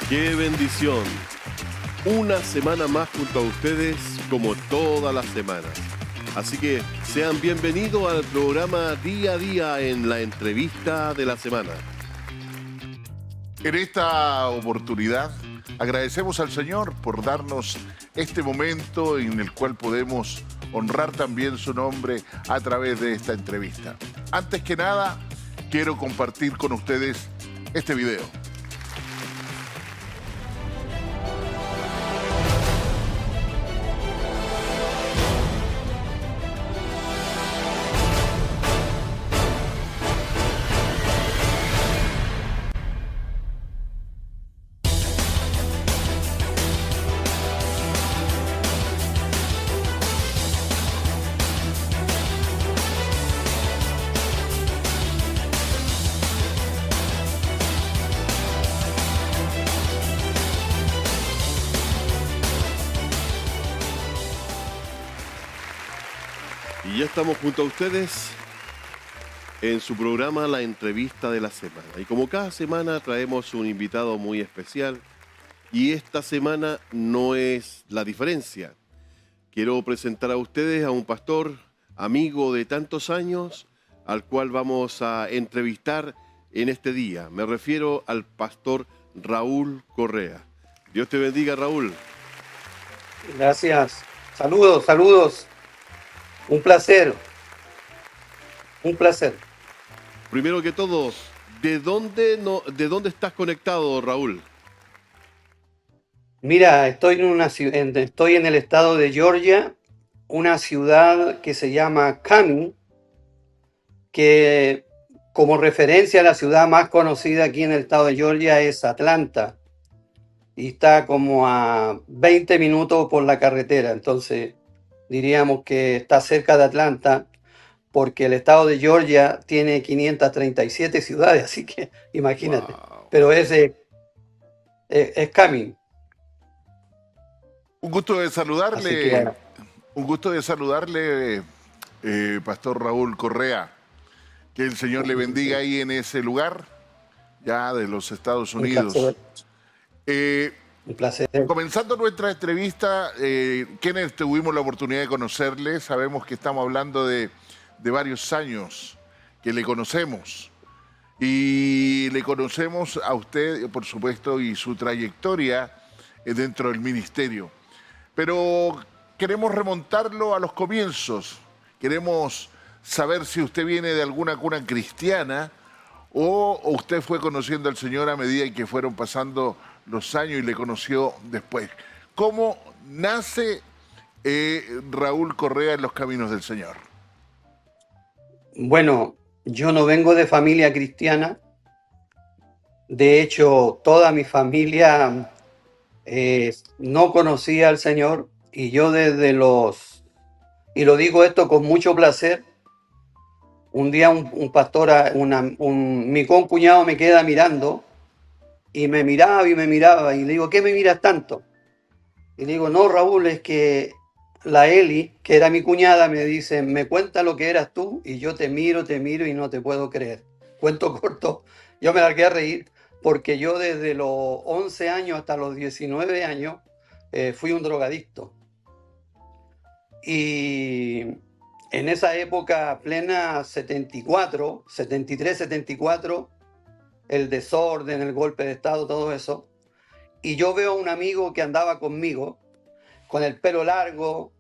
¡Qué bendición! Una semana más junto a ustedes como todas las semanas. Así que sean bienvenidos al programa Día a Día en la entrevista de la semana. En esta oportunidad agradecemos al Señor por darnos este momento en el cual podemos honrar también su nombre a través de esta entrevista. Antes que nada, quiero compartir con ustedes este video. Y ya estamos junto a ustedes en su programa La Entrevista de la Semana. Y como cada semana traemos un invitado muy especial y esta semana no es la diferencia. Quiero presentar a ustedes a un pastor amigo de tantos años al cual vamos a entrevistar en este día. Me refiero al pastor Raúl Correa. Dios te bendiga, Raúl. Gracias. Saludos, saludos. Un placer. Un placer. Primero que todo, ¿de dónde estás conectado, Raúl? Mira, estoy en el estado de Georgia, una ciudad que se llama Cumming, que como referencia la ciudad más conocida aquí en el estado de Georgia es Atlanta. Y está como a 20 minutos por la carretera. Entonces, diríamos que está cerca de Atlanta, porque el estado de Georgia tiene 537 ciudades, así que imagínate. Wow. Pero es Cumming. Un gusto de saludarle, Pastor Raúl Correa. Que el Señor le bendiga ahí en ese lugar, ya de los Estados Unidos. Un placer. Comenzando nuestra entrevista, quienes tuvimos la oportunidad de conocerle, sabemos que estamos hablando de varios años que le conocemos. Y le conocemos a usted, por supuesto, y su trayectoria dentro del ministerio. Pero queremos remontarlo a los comienzos. Queremos saber si usted viene de alguna cuna cristiana o usted fue conociendo al Señor a medida que fueron pasando los años y le conoció después. ¿Cómo nace Raúl Correa en los caminos del Señor? Bueno, yo no vengo de familia cristiana. De hecho, toda mi familia no conocía al Señor, y yo y lo digo esto con mucho placer, un día un pastor, mi concuñado me queda mirando y me miraba y le digo, ¿qué me miras tanto? Y le digo, no, Raúl, es que la Eli, que era mi cuñada, me dice, me cuenta lo que eras tú y yo te miro y no te puedo creer. Cuento corto, yo me largué a reír porque yo desde los 11 años hasta los 19 años fui un drogadicto. Y en esa época plena 73, 74, el desorden, el golpe de Estado, todo eso. Y yo veo a un amigo que andaba conmigo, con el pelo largo,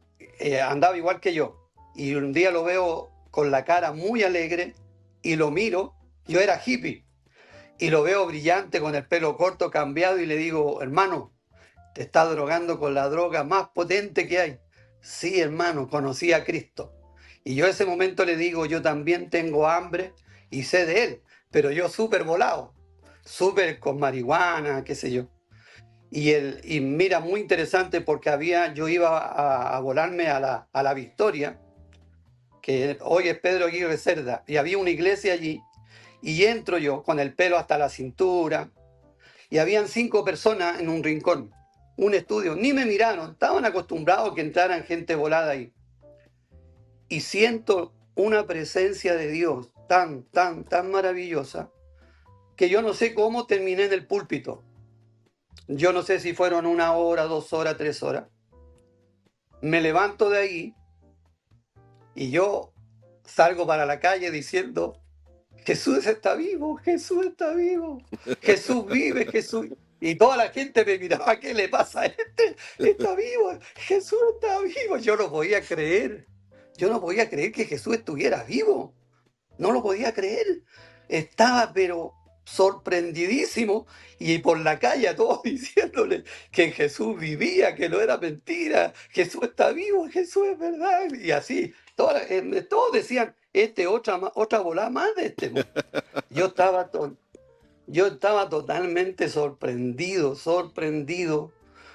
andaba igual que yo. Y un día lo veo con la cara muy alegre y lo miro, yo era hippie, y lo veo brillante con el pelo corto, cambiado, y le digo, hermano, te estás drogando con la droga más potente que hay. Sí, hermano, conocí a Cristo. Y yo en ese momento le digo, yo también tengo hambre y sé de Él, pero yo súper volado, súper con marihuana, qué sé yo. Y mira, muy interesante porque yo iba a volarme a la Victoria, que hoy es Pedro Aguirre Cerda, y había una iglesia allí, y entro yo con el pelo hasta la cintura, y habían 5 personas en un rincón, un estudio, ni me miraron, estaban acostumbrados a que entraran gente volada ahí. Y siento una presencia de Dios tan maravillosa, que yo no sé cómo terminé en el púlpito. Yo no sé si fueron 1 hora, 2 horas, 3 horas. Me levanto de ahí y yo salgo para la calle diciendo, Jesús está vivo, Jesús está vivo, Jesús vive, Jesús. Y toda la gente me miraba, ¿qué le pasa a este? Está vivo, Jesús está vivo. Yo no podía creer. Yo no podía creer que Jesús estuviera vivo. No lo podía creer. Estaba pero sorprendidísimo y por la calle a todos diciéndole que Jesús vivía, que no era mentira, Jesús está vivo, Jesús es verdad. Y así, todos decían, otra volada más de este. Yo estaba, yo estaba totalmente sorprendido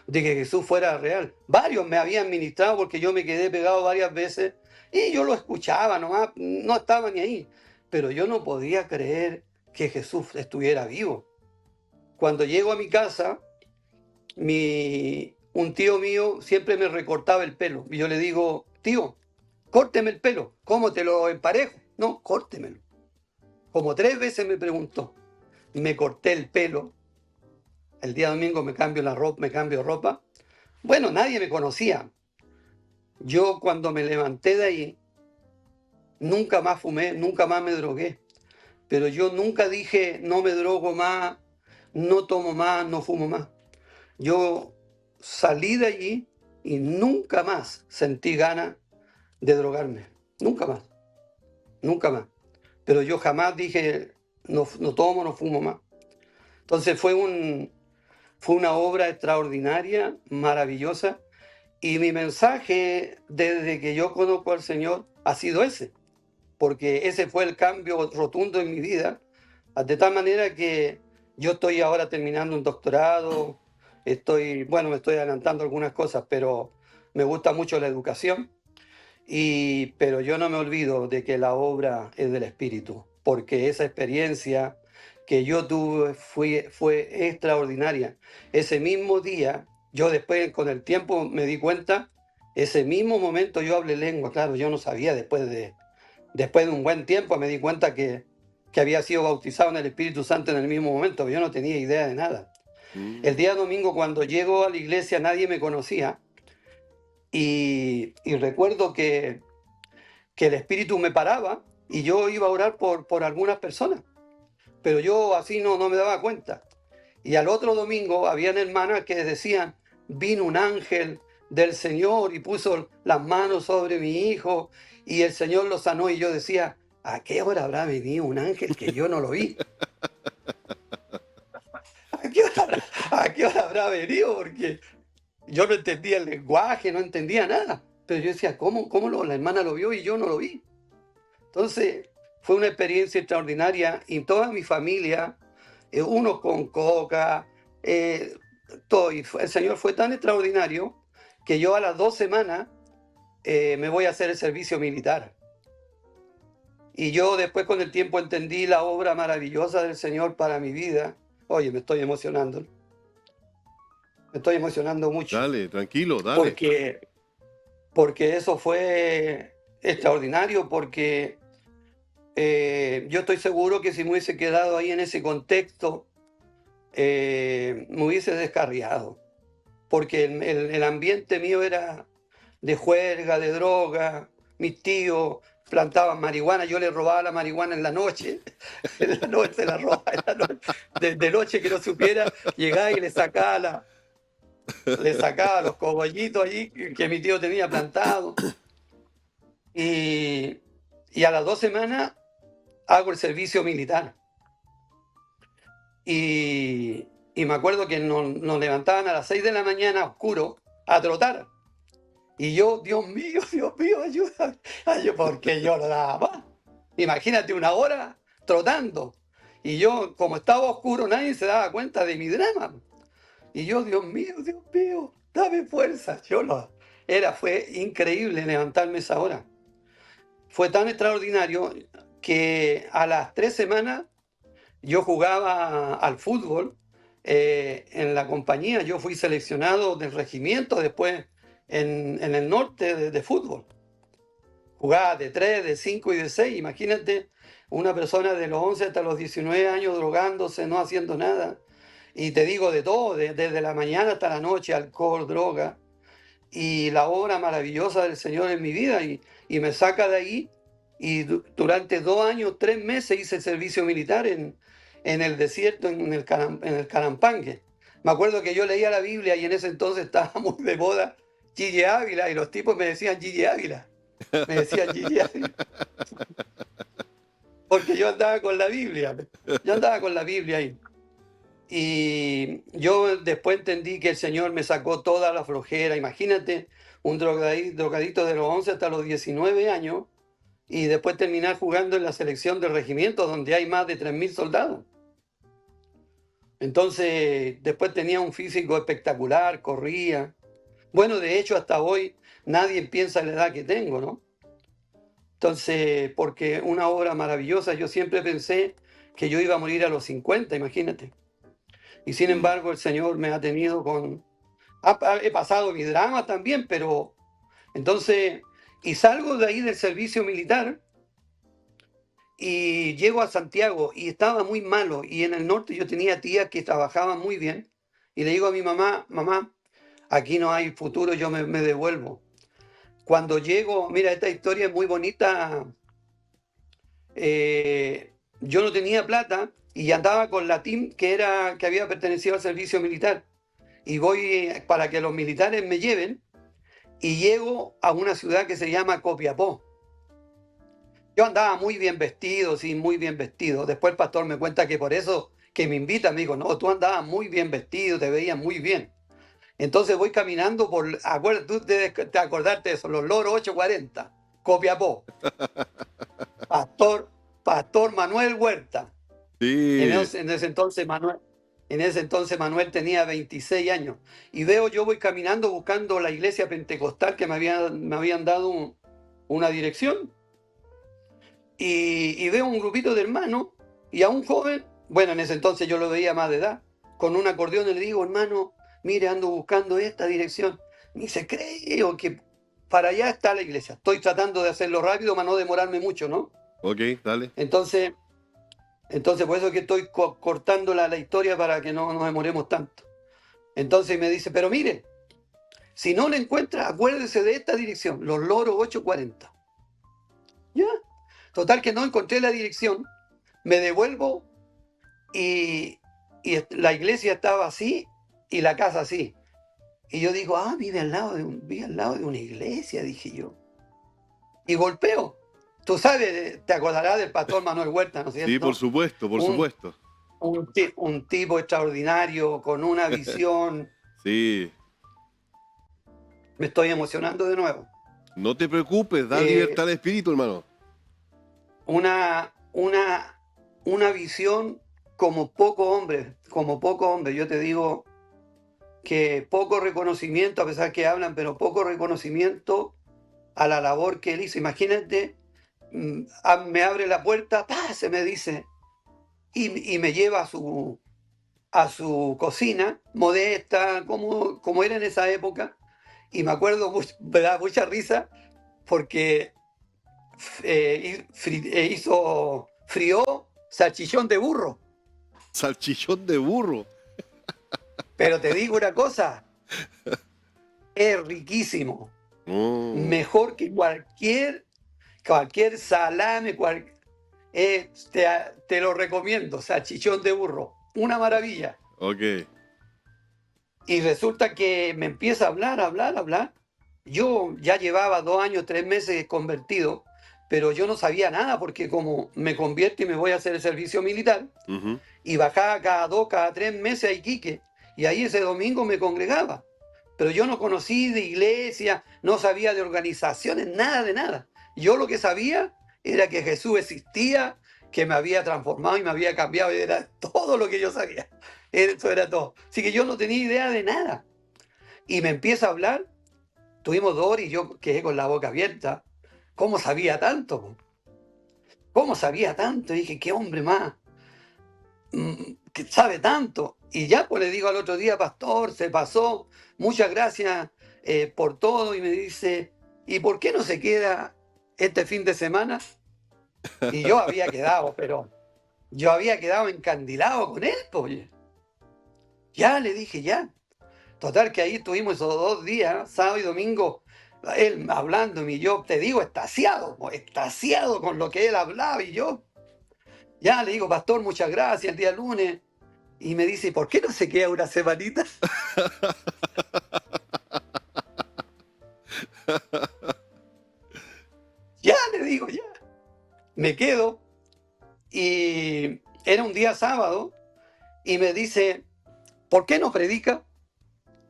de que Jesús fuera real. Varios me habían ministrado porque yo me quedé pegado varias veces y yo lo escuchaba nomás, no estaba ni ahí. Pero yo no podía creer que Jesús estuviera vivo. Cuando llego a mi casa, un tío mío siempre me recortaba el pelo. Y yo le digo, tío, córteme el pelo. ¿Cómo te lo emparejo? No, córtemelo. Como 3 veces me preguntó. Me corté el pelo. El día domingo me cambio de ropa. Bueno, nadie me conocía. Yo cuando me levanté de ahí, nunca más fumé, nunca más me drogué. Pero yo nunca dije, no me drogo más, no tomo más, no fumo más. Yo salí de allí y nunca más sentí ganas de drogarme. Nunca más. Nunca más. Pero yo jamás dije, no tomo, no fumo más. Entonces fue una obra extraordinaria, maravillosa. Y mi mensaje desde que yo conozco al Señor ha sido ese. Porque ese fue el cambio rotundo en mi vida. De tal manera que yo estoy ahora terminando un doctorado. Me estoy adelantando algunas cosas, pero me gusta mucho la educación. Pero yo no me olvido de que la obra es del Espíritu, porque esa experiencia que yo tuve fue extraordinaria. Ese mismo día, yo después con el tiempo me di cuenta, ese mismo momento yo hablé lengua, claro, yo no sabía, después de un buen tiempo me di cuenta que había sido bautizado en el Espíritu Santo en el mismo momento, yo no tenía idea de nada. El día domingo cuando llego a la iglesia nadie me conocía. Y recuerdo que el Espíritu me paraba y yo iba a orar por algunas personas, pero yo así no me daba cuenta. Y al otro domingo habían hermanas que decían, vino un ángel del Señor y puso las manos sobre mi hijo y el Señor lo sanó. Y yo decía, ¿a qué hora habrá venido un ángel que yo no lo vi? ¿A qué hora habrá venido? Porque yo no entendía el lenguaje, no entendía nada. Pero yo decía, ¿cómo la hermana lo vio y yo no lo vi? Entonces, fue una experiencia extraordinaria y toda mi familia, unos con coca, todo. Y el Señor fue tan extraordinario que yo a las 2 semanas me voy a hacer el servicio militar. Y yo después con el tiempo entendí la obra maravillosa del Señor para mi vida. Oye, me estoy emocionando. Me estoy emocionando mucho. Dale, tranquilo, dale. Porque eso fue extraordinario, porque yo estoy seguro que si me hubiese quedado ahí en ese contexto, me hubiese descarriado. Porque el ambiente mío era de juerga, de droga. Mis tíos plantaban marihuana, yo les robaba la marihuana en la noche. En la noche se la robaba, en la noche. De noche que no supiera, llegaba y le sacaba los cogollitos allí que mi tío tenía plantado. Y a las 2 semanas hago el servicio militar. Y me acuerdo que nos levantaban a las 6 de la mañana, oscuro, a trotar. Y yo, Dios mío, ayúdame, porque yo no daba más. Imagínate 1 hora trotando. Y yo, como estaba oscuro, nadie se daba cuenta de mi drama. Y yo, Dios mío, dame fuerza. Fue increíble levantarme esa hora. Fue tan extraordinario que a las 3 semanas yo jugaba al fútbol en la compañía. Yo fui seleccionado del regimiento después en el norte de fútbol. Jugaba de 3, de 5 y de 6. Imagínate una persona de los 11 hasta los 19 años drogándose, no haciendo nada. Y te digo de todo, desde la mañana hasta la noche, alcohol, droga, y la obra maravillosa del Señor en mi vida, y me saca de ahí, y durante 2 años, 3 meses hice servicio militar en el desierto, en el Carampangue. Me acuerdo que yo leía la Biblia y en ese entonces estaba muy de moda Gigi Ávila, y los tipos me decían Gigi Ávila. Me decían Gigi Ávila. Porque yo andaba con la Biblia. Yo andaba con la Biblia ahí. Y yo después entendí que el Señor me sacó toda la flojera. Imagínate, un drogadito de los 11 hasta los 19 años y después terminar jugando en la selección del regimiento donde hay más de 3.000 soldados. Entonces, después tenía un físico espectacular, corría. Bueno, de hecho, hasta hoy nadie piensa en la edad que tengo, ¿no? Entonces, porque una obra maravillosa, yo siempre pensé que yo iba a morir a los 50, imagínate. Y sin embargo, el Señor me ha tenido con... He pasado mi drama también, pero... Entonces, y salgo de ahí del servicio militar y llego a Santiago y estaba muy malo. Y en el norte yo tenía tías que trabajaban muy bien. Y le digo a mi mamá, mamá, aquí no hay futuro, yo me devuelvo. Cuando llego, mira, esta historia es muy bonita. Yo no tenía plata y andaba con la team que había pertenecido al servicio militar. Y voy para que los militares me lleven y llego a una ciudad que se llama Copiapó. Yo andaba muy bien vestido, sí, muy bien vestido. Después el pastor me cuenta que por eso que me invita, me dijo, no, tú andabas muy bien vestido, te veías muy bien. Entonces voy caminando acuérdate, tú debes de acordarte de eso, los Loros 840, Copiapó. Pastor Manuel Huerta. Sí. En ese entonces Manuel tenía 26 años. Y yo voy caminando buscando la iglesia pentecostal que me habían dado una dirección. Y veo un grupito de hermanos y a un joven, bueno, en ese entonces yo lo veía más de edad, con un acordeón y le digo, hermano, mire, ando buscando esta dirección. Me dice, creo que para allá está la iglesia. Estoy tratando de hacerlo rápido para no demorarme mucho, ¿no? Ok, dale. Entonces por eso es que estoy cortando la historia para que no nos demoremos tanto. Entonces me dice, pero mire, si no le encuentra, acuérdese de esta dirección, Los Loros 840. Ya. Total que no encontré la dirección, me devuelvo y la iglesia estaba así y la casa así. Y yo digo, vive al lado de una iglesia, dije yo. Y golpeo. Tú sabes, te acordarás del pastor Manuel Huerta, ¿no es cierto? Sí, por supuesto, por supuesto. Un tipo extraordinario, con una visión. Sí. Me estoy emocionando de nuevo. No te preocupes, da libertad al espíritu, hermano. Una visión como poco hombre. Yo te digo que poco reconocimiento, a pesar que hablan, pero poco reconocimiento a la labor que él hizo. Imagínate, me abre la puerta, se me dice, y me lleva a su cocina, modesta, como era en esa época. Y me acuerdo, me da mucha risa, porque frió salchichón de burro. Salchichón de burro. Pero te digo una cosa, es riquísimo. Mejor que cualquier salame, te lo recomiendo, salchichón de burro. Una maravilla. Ok. Y resulta que me empieza a hablar. Yo ya llevaba 2 años, 3 meses convertido, pero yo no sabía nada porque como me convierto y me voy a hacer el servicio militar, y bajaba cada 2, cada 3 meses a Iquique, y ahí ese domingo me congregaba. Pero yo no conocí de iglesia, no sabía de organizaciones, nada de nada. Yo lo que sabía era que Jesús existía, que me había transformado y me había cambiado, y era todo lo que yo sabía. Eso era todo. Así que yo no tenía idea de nada. Y me empieza a hablar, tuvimos 2 horas y yo quedé con la boca abierta. ¿Cómo sabía tanto? ¿Cómo sabía tanto? Y dije, qué hombre más, que sabe tanto. Y ya pues le digo al otro día, pastor, se pasó, muchas gracias por todo. Y me dice, ¿y por qué no se queda este fin de semana? Y yo había quedado, pero yo había quedado encandilado con él, pues. Ya, le dije, ya. Total que ahí estuvimos esos 2 días, sábado y domingo, él hablándome y yo, te digo, extasiado con lo que él hablaba y yo, ya le digo, pastor, muchas gracias, el día lunes. Y me dice, ¿por qué no se queda una semanita? Ya, le digo, ya. Me quedo y era un día sábado y me dice, ¿por qué no predica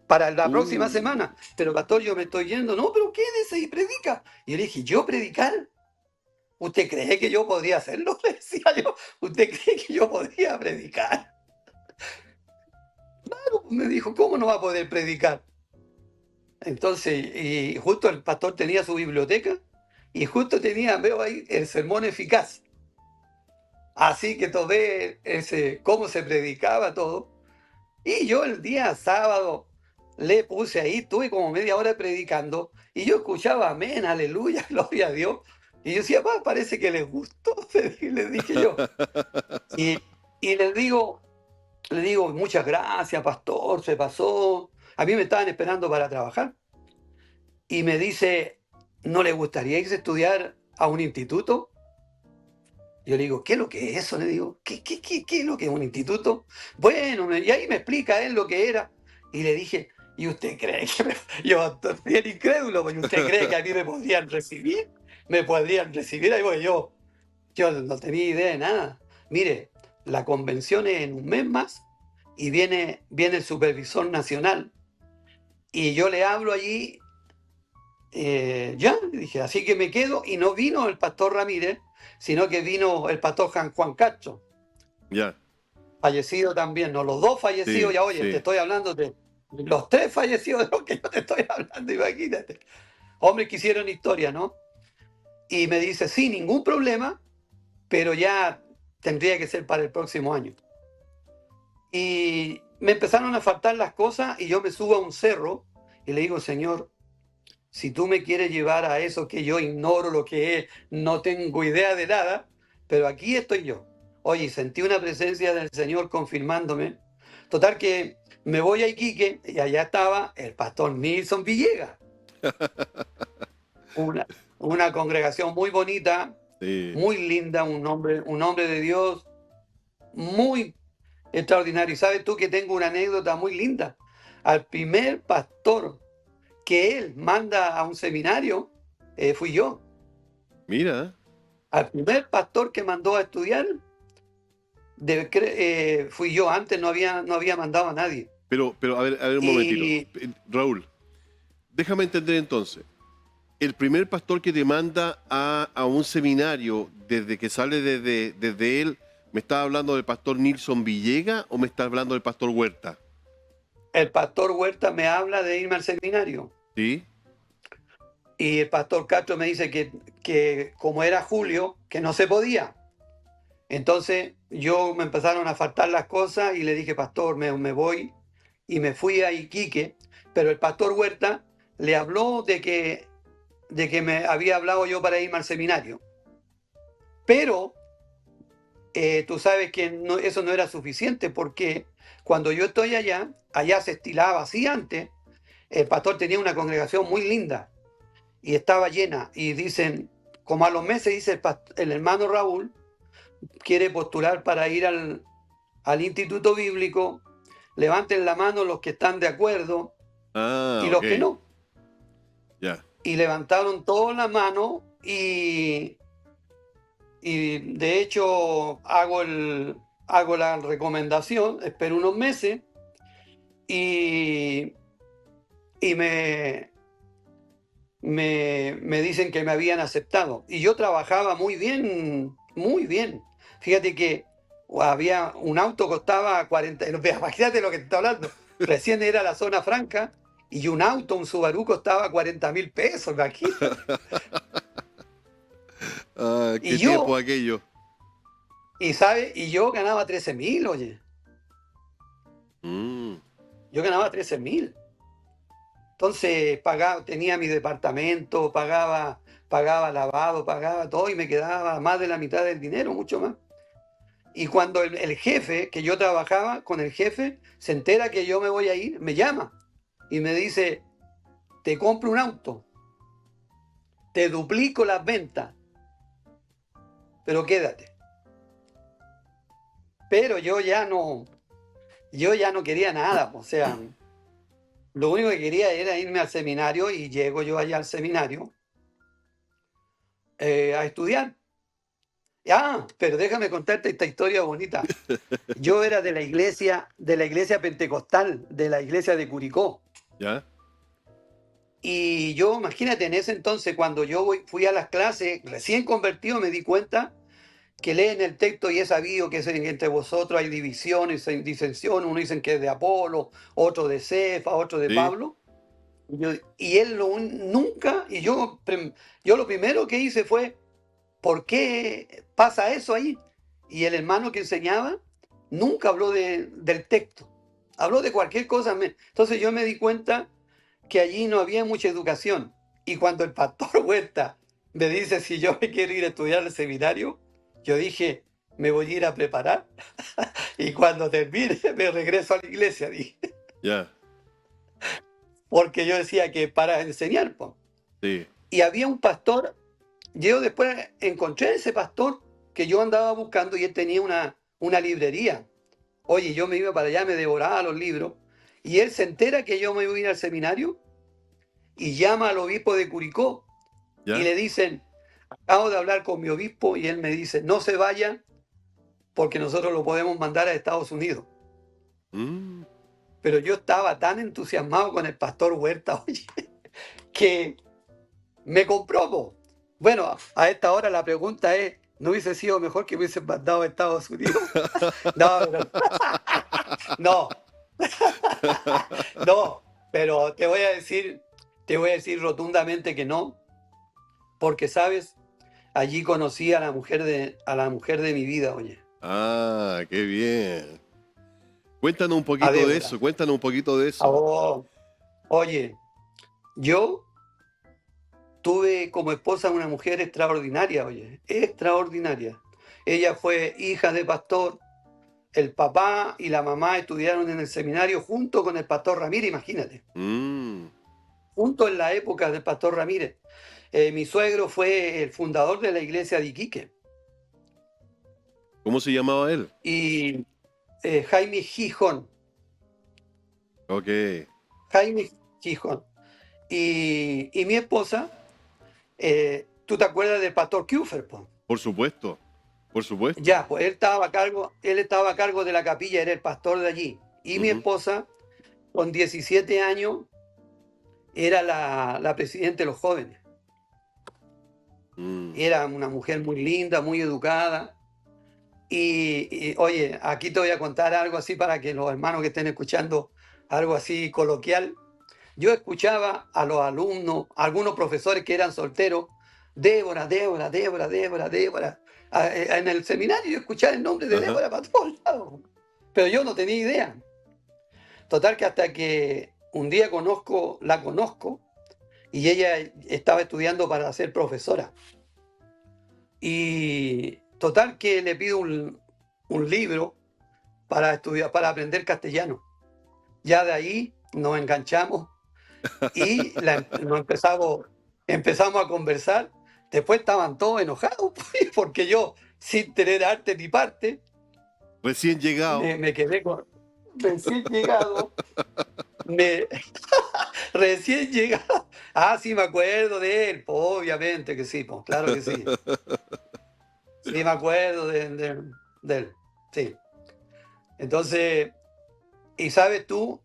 para la próxima semana? Pero pastor, yo me estoy yendo. No, pero quédese y predica. Y yo le dije, ¿yo predicar? ¿Usted cree que yo podría hacerlo? Le decía yo, ¿usted cree que yo podría predicar? Claro, me dijo, ¿cómo no va a poder predicar? Entonces, y justo el pastor tenía su biblioteca y justo tenía, veo ahí, el sermón eficaz. Así que tomé ese, cómo se predicaba todo. Y yo el día sábado le puse ahí, estuve como media hora predicando y yo escuchaba amén, aleluya, gloria a Dios. Y yo decía, "Pa, parece que les gustó", les dije yo. Y, y le digo, muchas gracias, pastor, se pasó. A mí me estaban esperando para trabajar. Y me dice, ¿no le gustaría irse a estudiar a un instituto? Yo le digo, ¿qué es lo que es eso? Le digo, ¿qué es lo que es un instituto? Bueno, y ahí me explica él lo que era. Y le dije, ¿y usted cree que yo estoy bien incrédulo, pues, ¿y usted cree que a mí me podrían recibir? ¿Me podrían recibir? Ahí voy yo no tenía idea de nada. Mire, la convención es en un mes más y viene el supervisor nacional. Y yo le hablo allí, ya, le dije, así que me quedo. Y no vino el pastor Ramírez, sino que vino el pastor Juan Castro, Ya, fallecido también. No, los dos fallecidos, sí, ya, oye, te sí. estoy hablando de los 3 fallecidos de los que yo te estoy hablando, imagínate. Hombres que hicieron historia, ¿no? Y me dice, sí, ningún problema, pero ya tendría que ser para el próximo año. Y me empezaron a faltar las cosas y yo me subo a un cerro y le digo, Señor, si tú me quieres llevar a eso que yo ignoro lo que es, no tengo idea de nada, pero aquí estoy yo. Oye, sentí una presencia del Señor confirmándome. Total que me voy a Iquique y allá estaba el pastor Nilson Villegas, una, una congregación muy bonita, Sí. muy linda, un hombre de Dios muy extraordinario. Y sabes tú que tengo una anécdota muy linda. Al primer pastor que él manda a un seminario, fui yo. Mira, Al primer pastor que mandó a estudiar, fui yo. Antes no había mandado a nadie. pero a ver un momentito. Y Raúl, déjame entender entonces. El primer pastor que te manda a un seminario desde que sale desde él, ¿me estás hablando del pastor Nilson Villega o me estás hablando del pastor Huerta? el pastor Huerta me habla de irme al seminario. ¿Sí? Y el pastor Castro me dice que como era julio, que no se podía. Entonces yo me empezaron a faltar las cosas y le dije, pastor, me voy. Y me fui a Iquique, pero el pastor Huerta le habló de que me había hablado yo para irme al seminario. Pero tú sabes que eso no era suficiente porque cuando yo estoy allá se estilaba así antes. El pastor tenía una congregación muy linda y estaba llena. Y dicen, como a los meses dice el hermano Raúl, quiere postular para ir al Instituto Bíblico. Levanten la mano los que están de acuerdo Ah, y ok. los que no. Ya. Y levantaron todas la mano y de hecho hago la recomendación, espero unos meses y, y me dicen que me habían aceptado. Y yo trabajaba muy bien, muy bien. Fíjate que había un auto costaba 40, imagínate lo que te estoy hablando. Recién era la zona franca y un auto, un Subaru, costaba 40.000 pesos, imagínate. Ah, Y qué tiempo yo, aquello. y yo ganaba 13.000, oye, Mm, yo ganaba 13.000. Entonces pagaba, tenía mi departamento, pagaba lavado, pagaba todo y me quedaba más de la mitad del dinero, mucho más. Y cuando el jefe, que yo trabajaba con el jefe, se entera que yo me voy a ir, me llama y me dice, te compro un auto, te duplico las ventas, pero quédate. Pero yo ya no quería nada, o sea, lo único que quería era irme al seminario y llego yo allá al seminario a estudiar. Ah, pero déjame contarte esta historia bonita. Yo era de la iglesia pentecostal, de la iglesia de Curicó. ¿Ya? Y yo, imagínate, en ese entonces, cuando yo fui a las clases, recién convertido, me di cuenta que leen el texto y es sabido que entre vosotros hay divisiones, hay disensiones, uno dicen que es de Apolo, otro de Cefa, otro de Sí. Pablo. Y él nunca, y yo lo primero que hice fue, ¿por qué pasa eso ahí? Y el hermano que enseñaba nunca habló del texto, habló de cualquier cosa. Entonces yo me di cuenta que allí no había mucha educación. Y cuando el pastor Huerta me dice si yo me quiero ir a estudiar al seminario, yo dije, me voy a ir a preparar y cuando termine me regreso a la iglesia, dije, Ya. porque yo decía que para enseñar. Po. Sí. Y había un pastor, yo después encontré a ese pastor que yo andaba buscando y él tenía una librería. Oye, yo me iba para allá, me devoraba los libros y él se entera que yo me voy a ir al seminario y llama al obispo de Curicó ¿Ya? y le dicen, acabo de hablar con mi obispo y él me dice, no se vaya porque nosotros lo podemos mandar a Estados Unidos. Mm. Pero yo estaba tan entusiasmado con el pastor Huerta, oye, que me compró. Po. Bueno, a esta hora la pregunta es, ¿no hubiese sido mejor que hubiesen mandado a Estados Unidos? No, no, pero te voy a decir rotundamente que no, porque sabes, allí conocí a la mujer de mi vida, oye, Ah, qué bien. Cuéntanos un a poquito de Débora. eso, cuéntanos un poquito de eso. Oh, oye, yo tuve como esposa una mujer extraordinaria, oye, extraordinaria. Ella fue hija de pastor, el papá y la mamá estudiaron en el seminario junto con el pastor Ramírez, imagínate, Mm. junto en la época del pastor Ramírez. Mi suegro fue el fundador de la iglesia de Iquique ¿Cómo se llamaba él? y Jaime Gijón, Ok. Jaime Gijón. Y mi esposa, ¿tú te acuerdas del pastor Kufer? Po? Por supuesto. Por supuesto. Ya, pues él estaba a cargo de la capilla, era el pastor de allí. Y mi Ujú. esposa, con 17 años, era la presidenta de los jóvenes. Mm. Era una mujer muy linda, muy educada. Oye, aquí te voy a contar algo así para que los hermanos que estén escuchando, algo así coloquial. Yo escuchaba a los alumnos, a algunos profesores que eran solteros, Débora, Débora, Débora, Débora, Débora. En el seminario yo escuchaba el nombre de Ajá. Débora para todos lados, pero yo no tenía idea. Total que hasta que un día la conozco y ella estaba estudiando para ser profesora. Y total que le pido un libro para estudiar, para aprender castellano. Ya de ahí nos enganchamos y empezamos a conversar. Después estaban todos enojados porque yo, sin tener arte ni parte, Recién llegado. me quedé con recién llegado. Me, recién llegado. Ah, sí, me acuerdo de él, po, obviamente que sí, po, claro que sí. Sí, me acuerdo de él. Sí. Entonces, y sabes tú,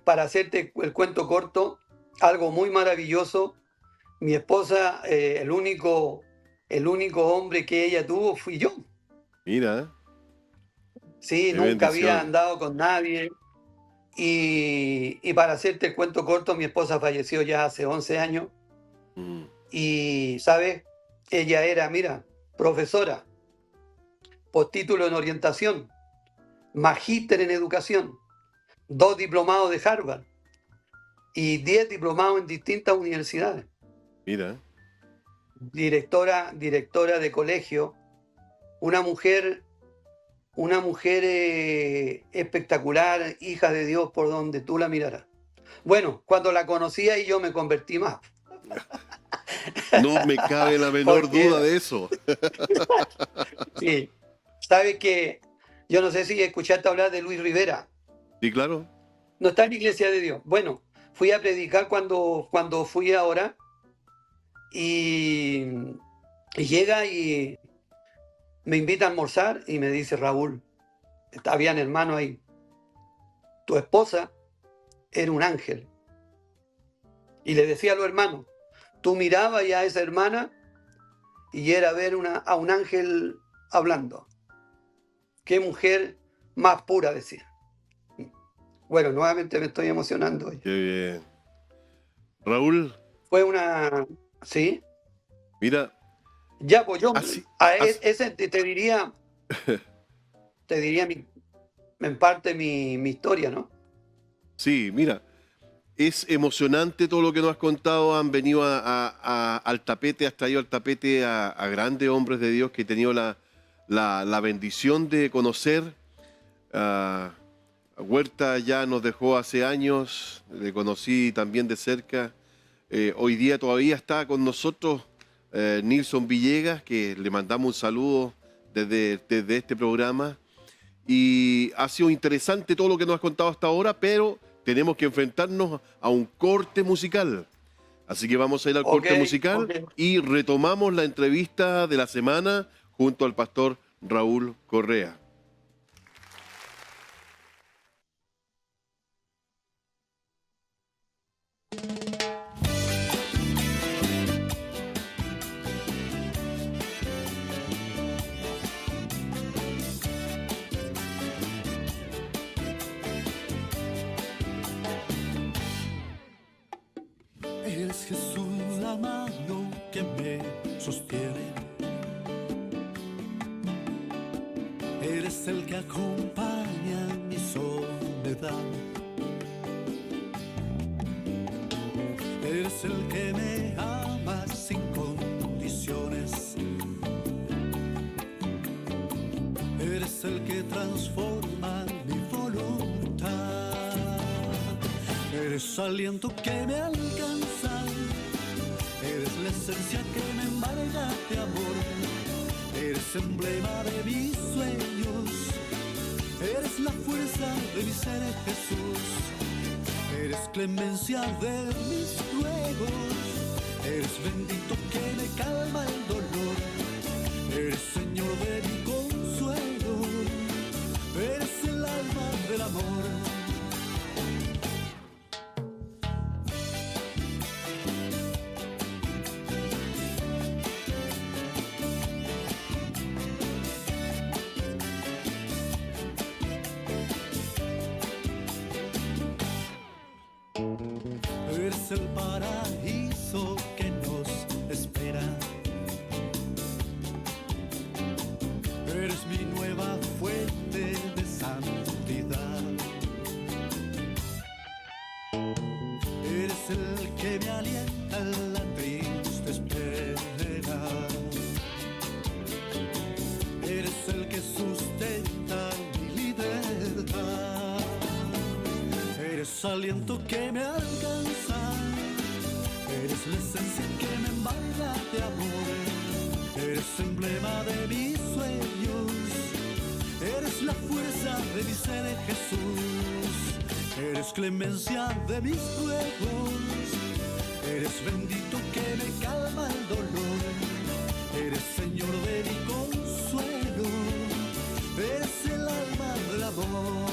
para hacerte el cuento corto, algo muy maravilloso, mi esposa, el único hombre que ella tuvo fui yo. Mira, Sí, qué nunca había bendición. andado con nadie. Y para hacerte el cuento corto, mi esposa falleció ya hace 11 años. Mm. Y, ¿sabes? Ella era, mira, profesora, postítulo en orientación, magíster en educación, 2 diplomados de Harvard y 10 diplomados en distintas universidades. Mira. Directora de colegio, una mujer una mujer espectacular, hija de Dios por donde tú la miraras. Bueno, cuando la conocí ahí yo me convertí más. No me cabe la menor Porque- duda de eso. Sí. Sabes que yo no sé si escuchaste hablar de Luis Rivera. Sí, claro. No está en la Iglesia de Dios. Bueno, fui a predicar cuando fui ahora y llega y me invita a almorzar y me dice, Raúl, habían hermanos ahí, tu esposa era un ángel. Y le decía a los hermanos, tú mirabas ya a esa hermana y era ver a un ángel hablando. Qué mujer más pura, decía. Bueno, nuevamente me estoy emocionando. Qué bien. Raúl, Fue una... ¿Sí? mira, Ya, pues yo así, ese te diría en parte mi historia, ¿no? sí, mira, es emocionante todo lo que nos has contado. Han venido al tapete, has traído al tapete a grandes hombres de Dios que he tenido la bendición de conocer. Huerta ya nos dejó hace años, le conocí también de cerca. Hoy día todavía está con nosotros Nilson Villegas, que le mandamos un saludo desde este programa. Y ha sido interesante todo lo que nos has contado hasta ahora, pero tenemos que enfrentarnos a un corte musical. Así que vamos a ir al corte musical ok. y retomamos la entrevista de la semana junto al pastor Raúl Correa. Es Jesús la mano que me sostiene. Eres el que acompaña mi soledad. Eres el que me ama sin condiciones. Eres el que transforma mi voluntad. Eres aliento que me alcanza. Eres la esencia que me embarga de amor. Eres emblema de mis sueños. Eres la fuerza de mi ser, Jesús. Eres clemencia de mis ruegos. Eres bendito que me calma el dolor. Eres Señor de mi consuelo. Eres el alma del amor. Eres el paraíso que nos espera. Eres mi nueva fuente de santidad. Eres el que me alienta en la triste espera. Eres el que sustenta mi libertad. Eres aliento que me alcanza. Eres la esencia que me embarga de amor. Eres emblema de mis sueños. Eres la fuerza de mi ser, Jesús. Eres clemencia de mis ruegos. Eres bendito que me calma el dolor. Eres Señor de mi consuelo. Eres el alma del amor.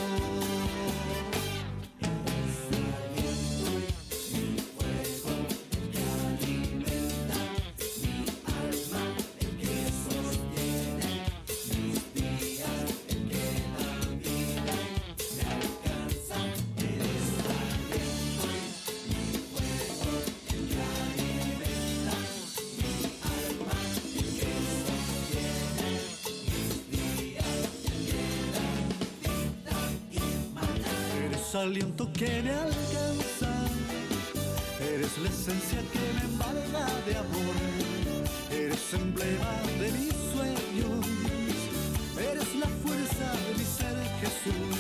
Aliento que me alcanza. Eres la esencia que me embarga de amor. Eres emblema de mis sueños. Eres la fuerza de mi ser, Jesús.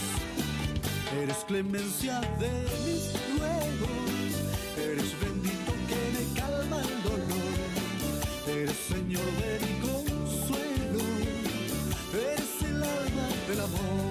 Eres clemencia de mis ruegos. Eres bendito que me calma el dolor. Eres Señor de mi consuelo. Eres el alma del amor.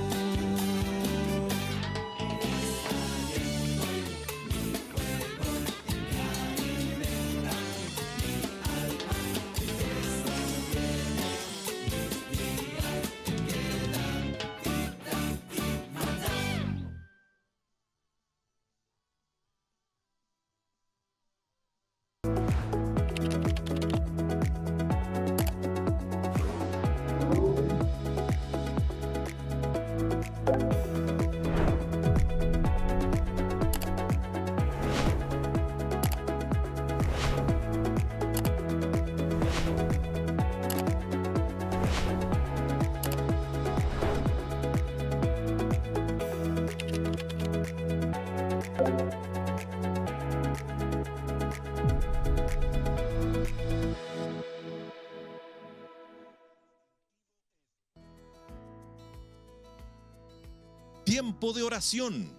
Tiempo de oración.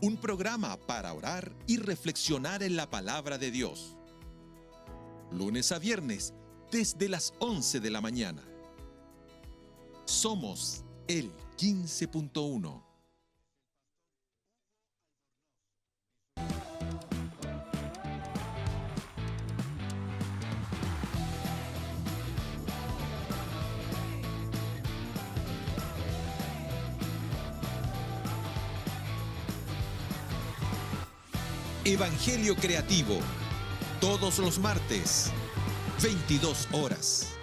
Un programa para orar y reflexionar en la palabra de Dios. Lunes a viernes, desde las 11 de la mañana. Somos el 15.1. Evangelio Creativo, todos los martes, 22 horas.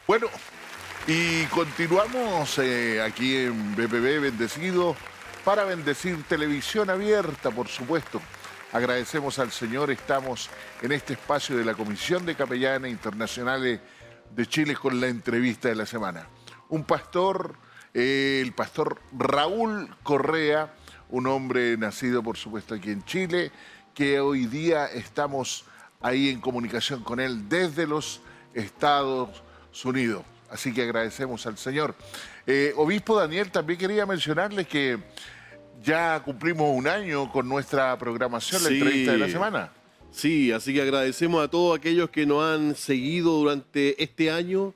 Bueno, y continuamos aquí en BPB Bendecido para bendecir televisión abierta, por supuesto. Agradecemos al Señor, estamos en este espacio de la Comisión de Capellanes Internacionales de Chile con la entrevista de la semana. Un pastor, el pastor Raúl Correa, un hombre nacido, por supuesto, aquí en Chile, que hoy día estamos ahí en comunicación con él desde los Estados Unidos. Así que agradecemos al Señor. Obispo Daniel, también quería mencionarles que ya cumplimos un año con nuestra programación, la entrevista de la semana. Sí, así que agradecemos a todos aquellos que nos han seguido durante este año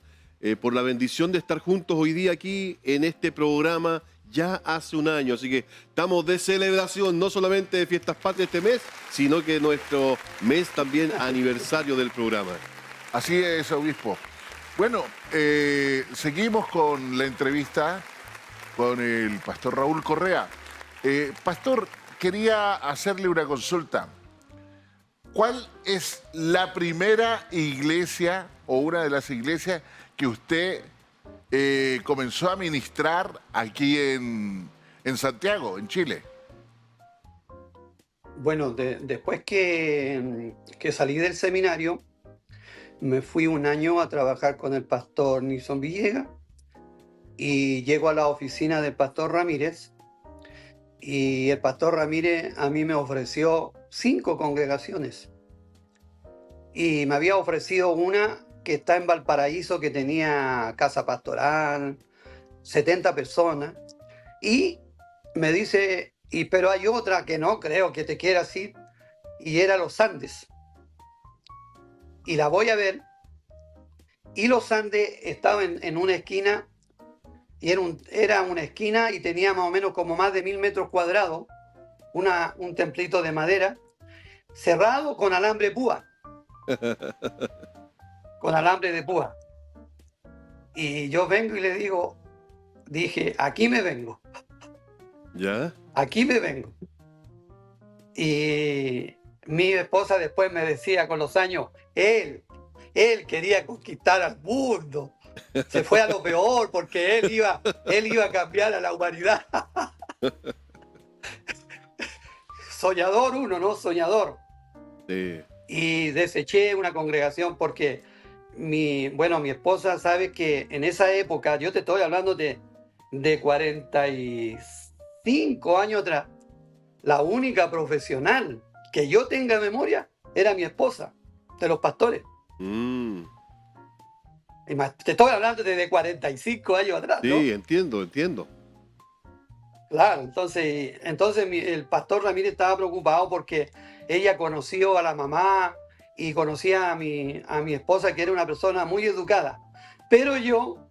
por la bendición de estar juntos hoy día aquí en este programa ya hace un año. Así que estamos de celebración, no solamente de Fiestas Patrias este mes, sino que nuestro mes también aniversario del programa. Así es, obispo. Bueno, seguimos con la entrevista con el pastor Raúl Correa. Pastor, quería hacerle una consulta. ¿Cuál es la primera iglesia o una de las iglesias que usted comenzó a ministrar aquí en Santiago, en Chile? Bueno, después que salí del seminario, me fui un año a trabajar con el pastor Nilson Villegas y llego a la oficina del pastor Ramírez y el pastor Ramírez a mí me ofreció 5 congregaciones y me había ofrecido una que está en Valparaíso, que tenía casa pastoral, 70 personas, y me dice, pero hay otra que no creo que te quieras ir, y era Los Andes. Y la voy a ver, y Los Andes estaba en una esquina, y era una esquina y tenía más o menos como más de 1000 metros cuadrados, un templito de madera, cerrado con alambre púa. Con alambre de púa. Y yo vengo y le dije, aquí me vengo. ¿Ya? Aquí me vengo. Y mi esposa después me decía con los años, él Él quería conquistar al mundo. Se fue a lo peor porque él iba a cambiar a la humanidad. Soñador uno, ¿no? Soñador. Sí. Y deseché una congregación porque mi esposa sabe que en esa época, yo te estoy hablando de 45 años atrás, la única profesional que yo tenga memoria era mi esposa, de los pastores. Mm. Te estoy hablando de 45 años atrás, ¿no? Sí, entiendo. Claro, entonces el pastor Ramírez estaba preocupado porque ella conoció a la mamá y conocía a mi esposa, que era una persona muy educada. Pero yo,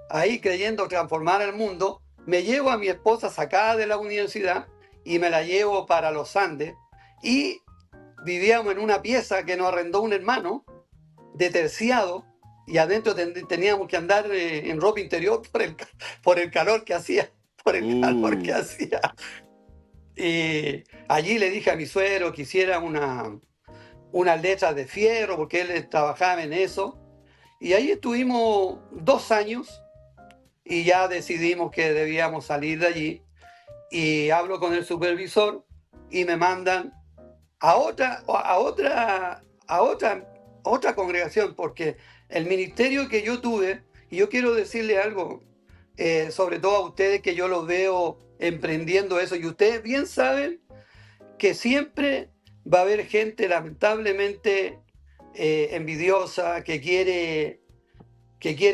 ahí creyendo transformar el mundo, me llevo a mi esposa sacada de la universidad y me la llevo para los Andes y vivíamos en una pieza que nos arrendó un hermano de terciado y adentro teníamos que andar en ropa interior por el calor que hacía. Por el calor que hacía. Y allí le dije a mi suegro que hiciera unas letras de fierro, porque él trabajaba en eso. Y ahí estuvimos 2 años y ya decidimos que debíamos salir de allí. Y hablo con el supervisor y me mandan a otra congregación, porque el ministerio que yo tuve, y yo quiero decirle algo, sobre todo a ustedes que yo los veo emprendiendo eso, y ustedes bien saben que siempre va a haber gente lamentablemente envidiosa, que quiere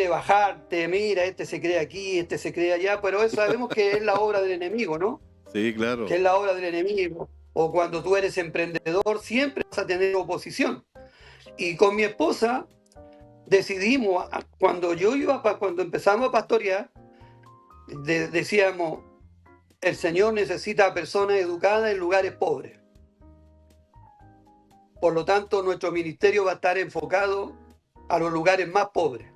bajarte, mira, este se cree aquí, este se cree allá, pero eso sabemos que es la obra del enemigo, ¿no? Sí, claro. Que es la obra del enemigo. O cuando tú eres emprendedor, siempre vas a tener oposición. Y con mi esposa decidimos, cuando empezamos a pastorear, decíamos, el Señor necesita a personas educadas en lugares pobres. Por lo tanto, nuestro ministerio va a estar enfocado a los lugares más pobres.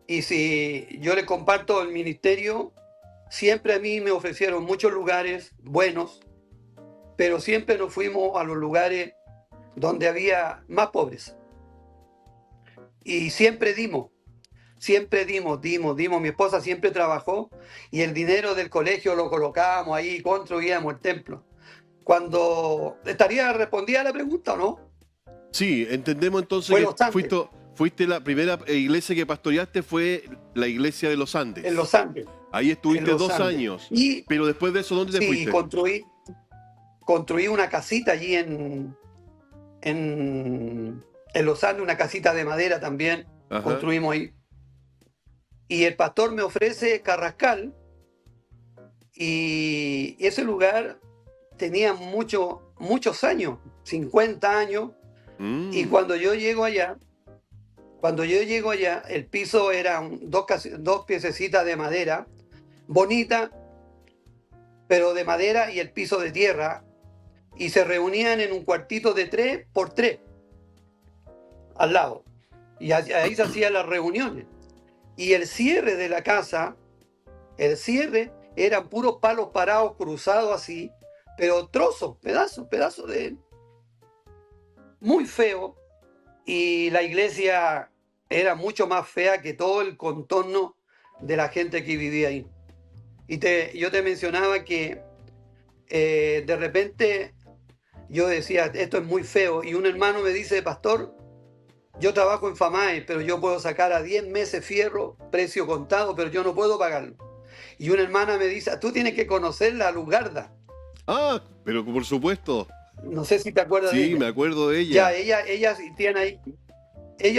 Y si yo les comparto el ministerio, siempre a mí me ofrecieron muchos lugares buenos, pero siempre nos fuimos a los lugares donde había más pobreza. Y siempre dimos. Mi esposa siempre trabajó y el dinero del colegio lo colocábamos ahí, construíamos el templo. ¿Respondía a la pregunta o no? Sí, entendemos entonces Fue que Los Andes. fuiste la primera iglesia que pastoreaste, fue la iglesia de los Andes. En Los Andes. Ahí estuviste En Los 2 Andes. años. Y, Pero después de eso, ¿dónde te sí, fuiste? construí una casita allí en Los Andes, una casita de madera también. Ajá. Construimos ahí. Y el pastor me ofrece Carrascal, y ese lugar tenía muchos años, 50 años, y cuando yo llego allá, el piso era dos piececitas de madera, bonita, pero de madera, y el piso de tierra, y se reunían en un cuartito de 3x3 al lado, y ahí se hacían las reuniones. Y el cierre de la casa, eran puros palos parados cruzados así, pero trozos, pedazos de... Muy feo. Y la iglesia era mucho más fea que todo el contorno de la gente que vivía ahí. Y yo te mencionaba que de repente yo decía, esto es muy feo. Y un hermano me dice, pastor, yo trabajo en FAMAE, pero yo puedo sacar a 10 meses fierro, precio contado, pero yo no puedo pagarlo. Y una hermana me dice, tú tienes que conocer la Lugarda. Ah, pero por supuesto. No sé si te acuerdas de ella. Sí, me acuerdo de ella. Ya, ellas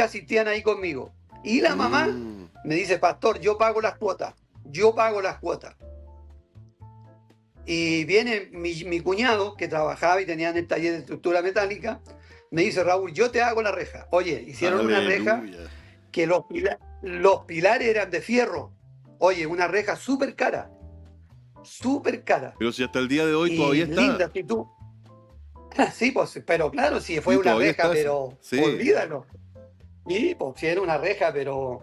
asistían ahí conmigo. Y la mamá me dice, pastor, yo pago las cuotas. Y viene mi cuñado, que trabajaba y tenía en el taller de estructura metálica, me dice, Raúl, yo te hago la reja. Oye, hicieron una reja que los pilares eran de fierro. Oye, una reja súper cara. Pero si hasta el día de hoy todavía está. Linda, si tú... Sí, pues, pero claro, si fue Sí, una todavía reja, está pero sí. olvídalo. Y pues si era una reja, pero...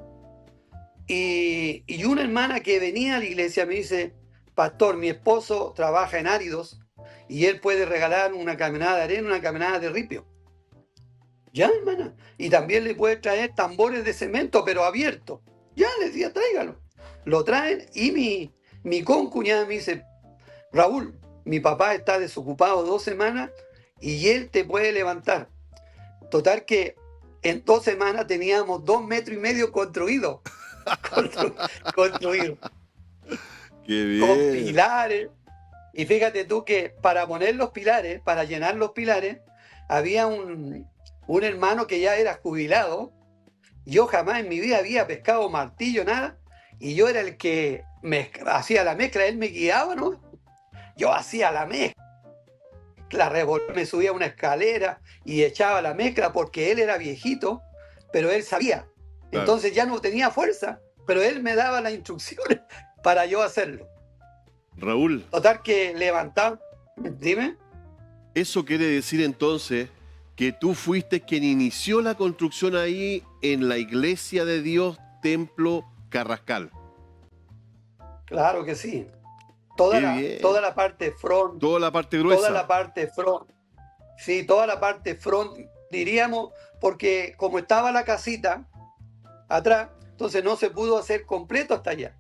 Y una hermana que venía a la iglesia me dice, pastor, mi esposo trabaja en áridos y él puede regalar una camionada de arena, una camionada de ripio. Ya, hermana. Y también le puede traer tambores de cemento, pero abiertos. Ya, le decía, tráigalo. Lo traen y mi concuñada me dice, Raúl, mi papá está desocupado 2 semanas y él te puede levantar. Total que en 2 semanas teníamos 2,5 metros construidos. Construidos. Qué Con bien. pilares. Y fíjate tú que para poner los pilares, para llenar los pilares, había un hermano que ya era jubilado. Yo jamás en mi vida había pescado martillo, nada. Y yo era el que hacía la mezcla, él me guiaba, ¿no? Yo hacía la mezcla, me subía a una escalera y echaba la mezcla porque él era viejito, pero él sabía. Claro. Entonces ya no tenía fuerza, pero él me daba las instrucciones para yo hacerlo. Raúl, Total que levantar, dime. eso quiere decir entonces que tú fuiste quien inició la construcción ahí en la Iglesia de Dios, Templo Carrascal. Claro que sí. Qué bien. Toda la parte front, Toda la parte gruesa. toda la parte front, sí, toda la parte front, diríamos, porque como estaba la casita atrás, entonces no se pudo hacer completo hasta allá.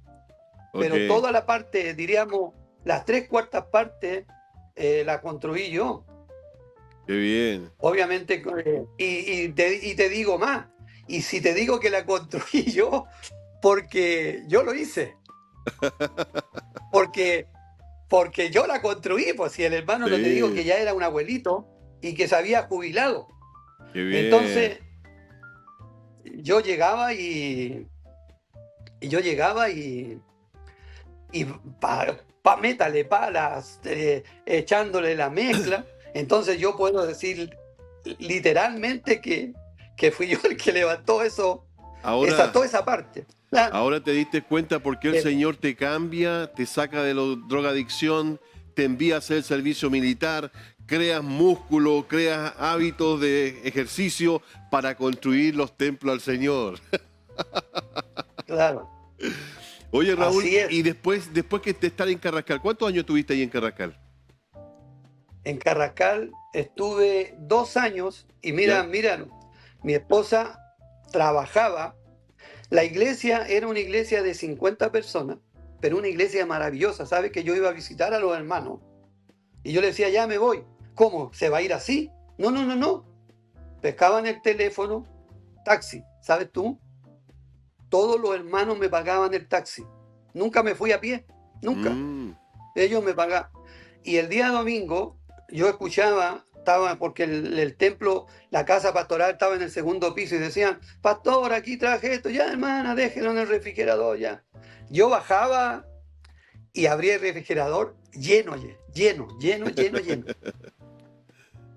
Pero Ok. toda la parte, diríamos, las 3/4 partes la construí yo. Qué bien. Obviamente, y te digo más, y si te digo que la construí yo, porque yo lo hice. Porque yo la construí, pues si el hermano no te digo que ya era un abuelito y que se había jubilado. Qué bien. Entonces, yo llegaba y métale palas, echándole la mezcla. Entonces yo puedo decir literalmente que fui yo el que levantó eso, toda esa parte. Ahora te diste cuenta por qué el Señor te cambia, te saca de la drogadicción, te envía a hacer el servicio militar, creas músculo, creas hábitos de ejercicio para construir los templos al Señor. Claro. Oye, Raúl, Así es. y después que te estar en Carrascal, ¿cuántos años estuviste ahí en Carrascal? En Carrascal estuve 2 años y mira, mi esposa trabajaba. La iglesia era una iglesia de 50 personas, pero una iglesia maravillosa. ¿Sabes? Que yo iba a visitar a los hermanos y yo le decía, ya me voy. ¿Cómo? ¿Se va a ir así? No. Pescaban el teléfono, taxi. ¿Sabes tú? Todos los hermanos me pagaban el taxi. Nunca me fui a pie, nunca. Ellos me pagaban. Y el día domingo yo escuchaba, porque el templo, la casa pastoral estaba en el 2.º piso y decían, pastor, aquí traje esto, ya hermana, déjelo en el refrigerador ya. Yo bajaba y abría el refrigerador lleno. Qué lleno,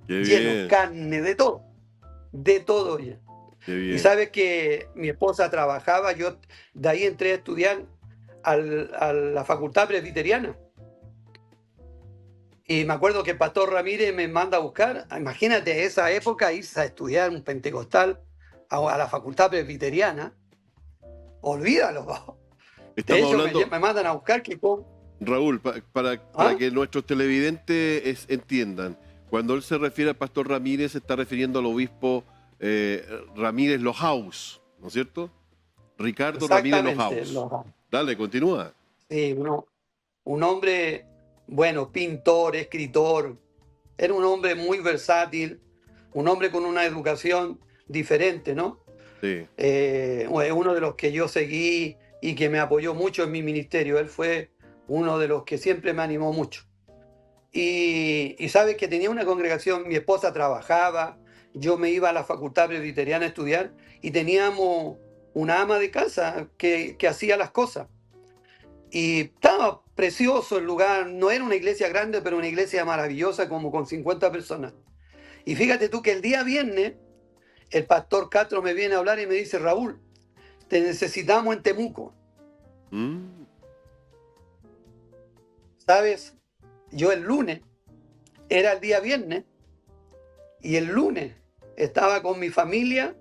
bien. carne, de todo ya. Qué bien. Y sabes que mi esposa trabajaba, yo de ahí entré a estudiar a la facultad presbiteriana. Y me acuerdo que el pastor Ramírez me manda a buscar, imagínate esa época, irse a estudiar un pentecostal a la facultad presbiteriana. Olvídalo. Estamos De hecho, hablando, me mandan a buscar que Raúl, para que nuestros televidentes entiendan, cuando él se refiere al pastor Ramírez, se está refiriendo al obispo Ramírez Lohaus, ¿no es cierto? Ricardo Ramírez Lohaus. Dale, continúa. Sí, un hombre, bueno, pintor, escritor, era un hombre muy versátil, un hombre con una educación diferente, ¿no? Sí. Uno de los que yo seguí y que me apoyó mucho en mi ministerio. Él fue uno de los que siempre me animó mucho. Y sabes que tenía una congregación, mi esposa trabajaba, yo me iba a la facultad presbiteriana a estudiar y teníamos una ama de casa que hacía las cosas. Y estaba precioso el lugar, no era una iglesia grande, pero una iglesia maravillosa, como con 50 personas. Y fíjate tú que el día viernes, el pastor Castro me viene a hablar y me dice, Raúl, te necesitamos en Temuco. ¿Sabes? Yo el lunes, era el día viernes, y el lunes estaba con mi familia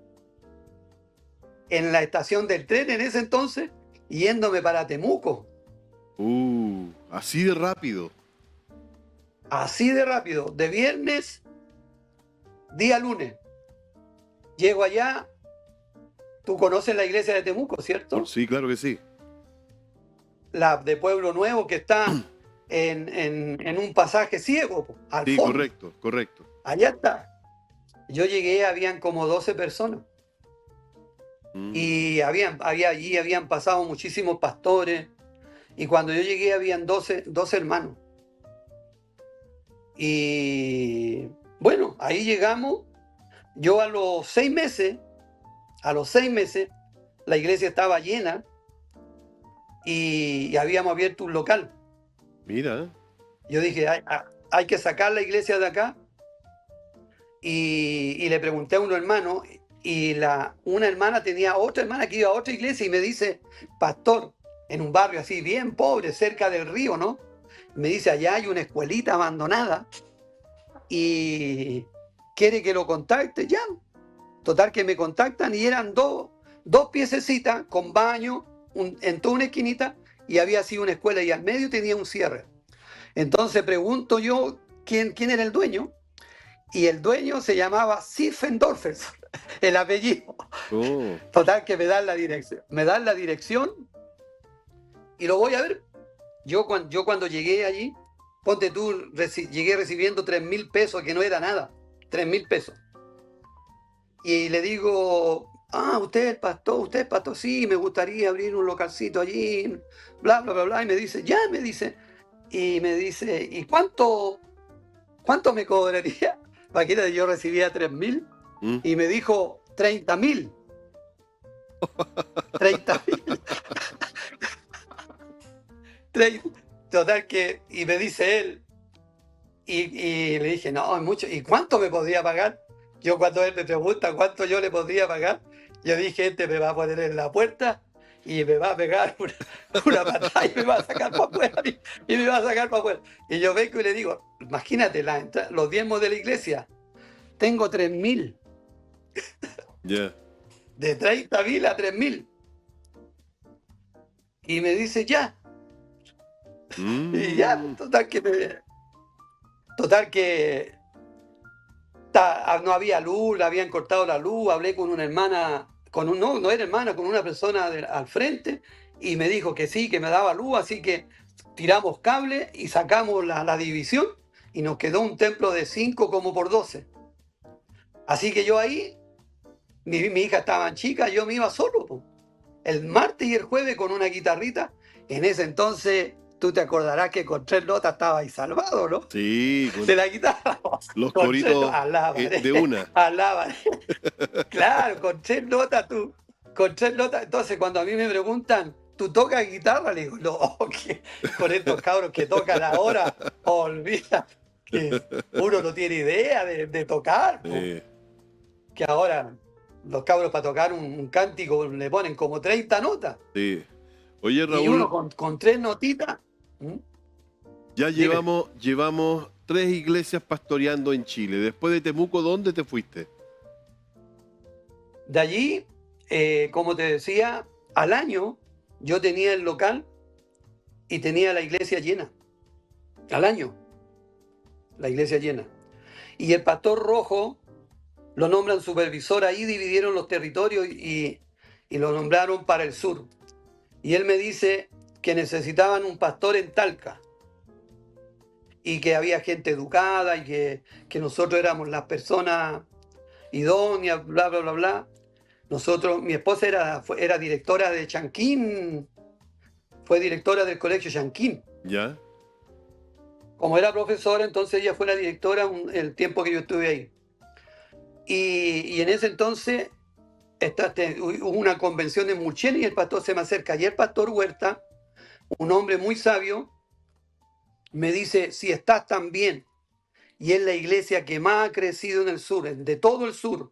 en la estación del tren en ese entonces, yéndome para Temuco. Así de rápido. Así de rápido, de viernes, día lunes. llego allá, tú conoces la iglesia de Temuco, ¿cierto? Sí, claro que sí. La de Pueblo Nuevo, que está en un pasaje ciego, po, al Sí, fondo. correcto, correcto. Allá está. Yo llegué, habían como 12 personas. Mm. Y allí habían pasado muchísimos pastores. Y cuando yo llegué habían 12 hermanos. Y bueno, ahí llegamos. Yo a los 6 meses, la iglesia estaba llena y habíamos abierto un local. Mira, Yo dije, hay que sacar la iglesia de acá. Y le pregunté a unos hermanos, y una hermana tenía otra hermana que iba a otra iglesia y me dice, pastor, en un barrio así bien pobre, cerca del río, ¿no? Me dice, allá hay una escuelita abandonada y quiere que lo contacte. Ya, total que me contactan y eran dos piececitas con baño en toda una esquinita, y había sido una escuela y al medio tenía un cierre. Entonces pregunto yo quién era el dueño, y el dueño se llamaba Siffendorfer, el apellido. oh, Total que me dan la dirección y lo voy a ver. Yo cuando llegué allí, ponte tú, llegué recibiendo 3.000 pesos, que no era nada, 3.000 pesos. Y le digo, usted es pastor, sí, me gustaría abrir un localcito allí, bla, bla, bla, bla. Y me dice, ¿y cuánto me cobraría? Imagínate, yo recibía 3.000 mm, y me dijo 30.000. 30.000. Total que, y me dice él, y le dije, no, es mucho. ¿Y cuánto me podría pagar? Yo, cuando él me pregunta cuánto yo le podría pagar, yo dije, este me va a poner en la puerta y me va a pegar una patada y me va a sacar para afuera. Y me va a sacar para afuera. Y yo vengo y le digo, imagínate los diezmos de la iglesia. Tengo 3.000. ya. De 30.000 a 3.000. Y me dice, ya. Mm, Y ya, total que no había luz, le habían cortado la luz. Hablé con una hermana, no era hermana, con una persona al frente, y me dijo que sí, que me daba luz. Así que tiramos cable y sacamos la división, y nos quedó un templo de 5 como por 12. Así que yo ahí, mi hija estaba chica, yo me iba solo, po. El martes y el jueves con una guitarrita. En ese entonces, tú te acordarás que con 3 notas estaba ahí salvado, ¿no? sí, De la guitarra. los Con coritos alabaré, de una. alabaré. Claro, con 3 notas tú. Con 3 notas. Entonces, cuando a mí me preguntan, ¿tú tocas guitarra? Le digo, no, que con estos cabros que tocan ahora, olvida que uno no tiene idea de tocar, po. Que ahora los cabros para tocar un cántico le ponen como 30 notas. Sí. Oye, Y Raúl, uno con 3 notitas. ya Dime. llevamos 3 iglesias pastoreando en Chile. Después de Temuco, ¿dónde te fuiste? De allí, como te decía, al año yo tenía el local y tenía la iglesia llena. Al año, la iglesia llena. Y el pastor Rojo lo nombran supervisor. Ahí dividieron los territorios y lo nombraron para el sur. Y él me dice que necesitaban un pastor en Talca, y que había gente educada, y que nosotros éramos las personas idóneas, bla, bla, bla, bla. Mi esposa era directora de Chanquín, fue directora del colegio Chanquín. ¿Ya? Como era profesora, entonces ella fue la directora el tiempo que yo estuve ahí. Y en ese entonces hubo una convención en Mulchen y el pastor se me acerca. Y el pastor Huerta, un hombre muy sabio, me dice, si estás tan bien y es la iglesia que más ha crecido en el sur, de todo el sur,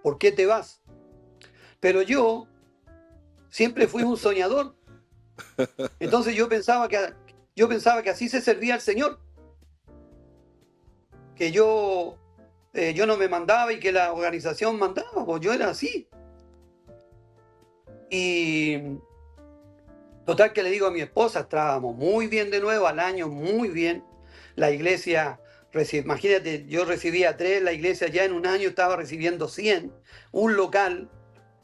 ¿por qué te vas? Pero yo siempre fui un soñador. Entonces yo pensaba que así se servía al Señor. Que yo no me mandaba y que la organización mandaba, pues yo era así. Y total que le digo a mi esposa, estábamos muy bien de nuevo, al año muy bien. La iglesia Imagínate, yo recibía 3, la iglesia ya en un año estaba recibiendo 100, un local,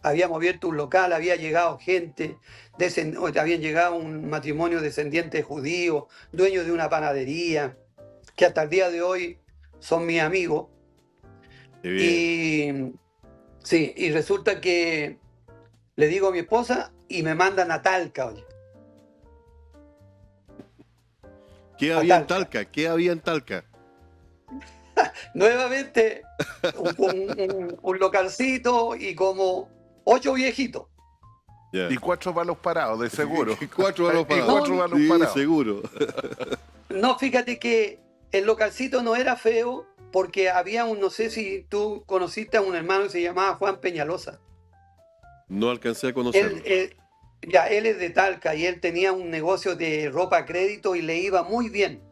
habíamos abierto un local, había llegado gente, habían llegado un matrimonio descendiente de judíos, dueños de una panadería, que hasta el día de hoy son mis amigos. Qué bien. Y sí, y resulta que le digo a mi esposa y me mandan a Talca, oye. ¿Qué había en Talca. Talca? ¿Qué había en Talca? Nuevamente un localcito y como 8 viejitos. Ya. Y 4 palos parados, de seguro. 4 palos Y parados. 4 palos Sí, parados. seguro. No, fíjate que el localcito no era feo porque había no sé si tú conociste a un hermano que se llamaba Juan Peñalosa. No alcancé a conocerlo. Él es de Talca y él tenía un negocio de ropa a crédito y le iba muy bien.